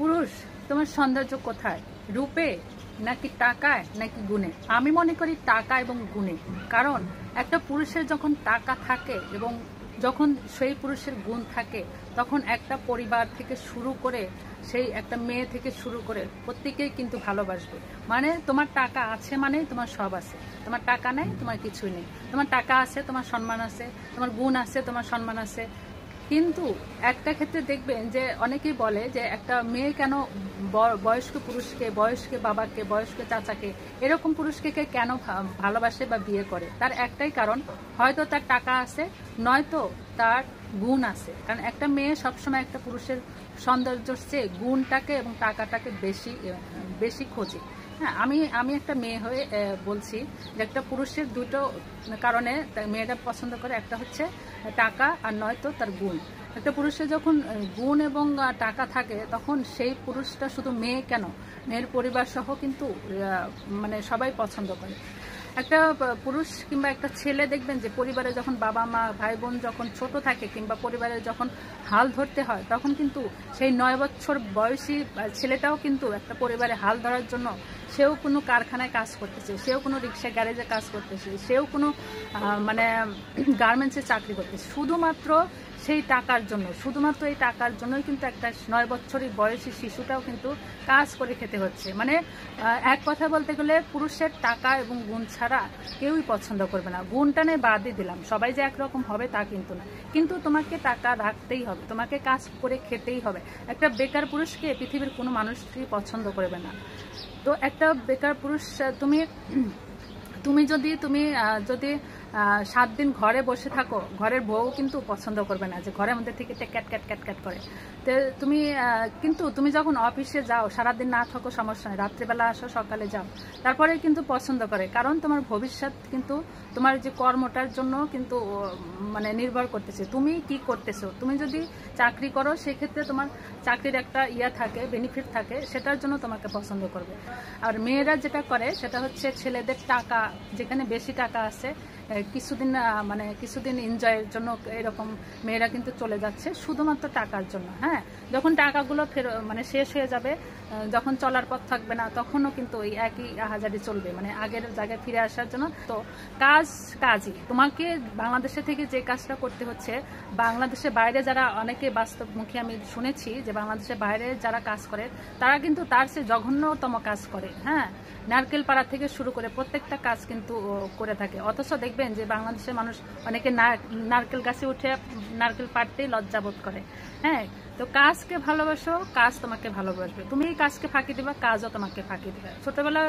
পুরুষ তোমার সৌন্দর্য কোথায়? রূপে নাকি টাকায় নাকি গুণে? আমি মনে করি টাকা এবং গুণে। কারণ একটা পুরুষের যখন টাকা থাকে এবং যখন সেই পুরুষের গুণ থাকে, তখন একটা পরিবার থেকে শুরু করে সেই একটা মেয়ে থেকে শুরু করে প্রত্যেকেই কিন্তু ভালোবাসবে। মানে তোমার টাকা আছে মানে তোমার সব আছে, তোমার টাকা নেই তোমার কিছুই নেই। তোমার টাকা আছে তোমার সম্মান আছে, তোমার গুণ আছে তোমার সম্মান আছে। কিন্তু একটা ক্ষেত্রে দেখবেন যে অনেকেই বলে যে একটা মেয়ে কেন বয়স্ক পুরুষকে, বয়স্ক বাবাকে, বয়স্ক চাচাকে, এরকম পুরুষকে কেন ভালোবাসে বা বিয়ে করে? তার একটাই কারণ, হয়তো তার টাকা আছে, নয়তো তার গুণ আছে। কারণ একটা মেয়ে সবসময় একটা পুরুষের সৌন্দর্যের চেয়ে গুণটাকে এবং টাকাটাকে বেশি খোঁজে। হ্যাঁ, আমি একটা মেয়ে হয়ে বলছি যে একটা পুরুষের দুটো কারণে মেয়েটা পছন্দ করে। একটা হচ্ছে টাকা, আর নয়তো তার গুণ। একটা পুরুষের যখন গুণ এবং টাকা থাকে, তখন সেই পুরুষটা শুধু মেয়ে কেন, মেয়ের পরিবার সহ কিন্তু মানে সবাই পছন্দ করে। একটা পুরুষ কিংবা একটা ছেলে দেখবেন যে পরিবারে যখন বাবা মা ভাই বোন যখন ছোট থাকে, কিংবা পরিবারে যখন হাল ধরতে হয়, তখন কিন্তু সেই 9 বছর বয়সী ছেলেটাও কিন্তু একটা পরিবারে হাল ধরার জন্য সেও কোনো কারখানায় কাজ করতেছে, সেও কোনো রিক্সা গ্যারেজে কাজ করতেছে, সেও কোনো মানে গার্মেন্টসে চাকরি করতেছে, শুধুমাত্র সেই টাকার জন্য। শুধুমাত্র এই টাকার জন্যই কিন্তু একটা 9 বছরের বয়সী শিশুটাও কিন্তু কাজ করে খেতে হচ্ছে। মানে এক কথা বলতে গেলে পুরুষের টাকা এবং গুণ ছাড়া কেউই পছন্দ করবে না। গুণটা নিয়ে বাদই দিলাম, সবাই যে একরকম হবে তা কিন্তু না। কিন্তু তোমাকে টাকা রাখতেই হবে, তোমাকে কাজ করে খেতেই হবে। একটা বেকার পুরুষকে পৃথিবীর কোনো মানুষই পছন্দ করবে না। তো একটা বেকার পুরুষ, তুমি যদি 7 দিন ঘরে বসে থাকো, ঘরের বউ কিন্তু পছন্দ করবে না, যে ঘরের মধ্যে থেকে ক্যাট ক্যাট ক্যাট ক্যাট করে। তো কিন্তু তুমি যখন অফিসে যাও, সারাদিন না থাকো সমস্যা নেই, রাত্রিবেলা আসো সকালে যাও, তারপরে কিন্তু পছন্দ করে। কারণ তোমার ভবিষ্যৎ কিন্তু তোমার যে কর্মটার জন্য কিন্তু মানে নির্ভর করতেছে তুমি কি করতেছো। তুমি যদি চাকরি করো, সেক্ষেত্রে তোমার চাকরির একটা থাকে, বেনিফিট থাকে, সেটার জন্য তোমাকে পছন্দ করবে। আর মেয়েরা যেটা করে সেটা হচ্ছে ছেলেদের টাকা, যেখানে বেশি টাকা আছে, কিছুদিন এনজয়ের জন্য এরকম মেয়েরা কিন্তু চলে যাচ্ছে শুধুমাত্র টাকার জন্য। হ্যাঁ, যখন টাকাগুলো শেষ হয়ে যাবে, যখন চলার পথ থাকবে না, তখনও কিন্তু ওই একই হাজারি চলবে, মানে আগের জায়গায় ফিরে আসার জন্য। তো কাজই তোমাকে বাংলাদেশে থেকে যে কাজটা করতে হচ্ছে, বাংলাদেশের বাইরে যারা অনেকে বাস্তবমুখী আমি শুনেছি যে বাংলাদেশের বাইরে যারা কাজ করে, তারা কিন্তু তার চেয়ে জঘন্যতম কাজ করে। হ্যাঁ, নারকেল পাড়া থেকে শুরু করে প্রত্যেকটা কাজ কিন্তু করে থাকে। অথচ দেখবেন যে বাংলাদেশের মানুষ অনেকে নারকেল গাছে উঠে নারকেল পাড়তেই লজ্জাবোধ করে। হ্যাঁ, তো কাজকে ভালোবাসো, কাজ তোমাকে ভালোবাসবে। তুমি এই কাজকে ফাঁকি দিবা, কাজও তোমাকে ফাঁকি দিবে। ছোটবেলা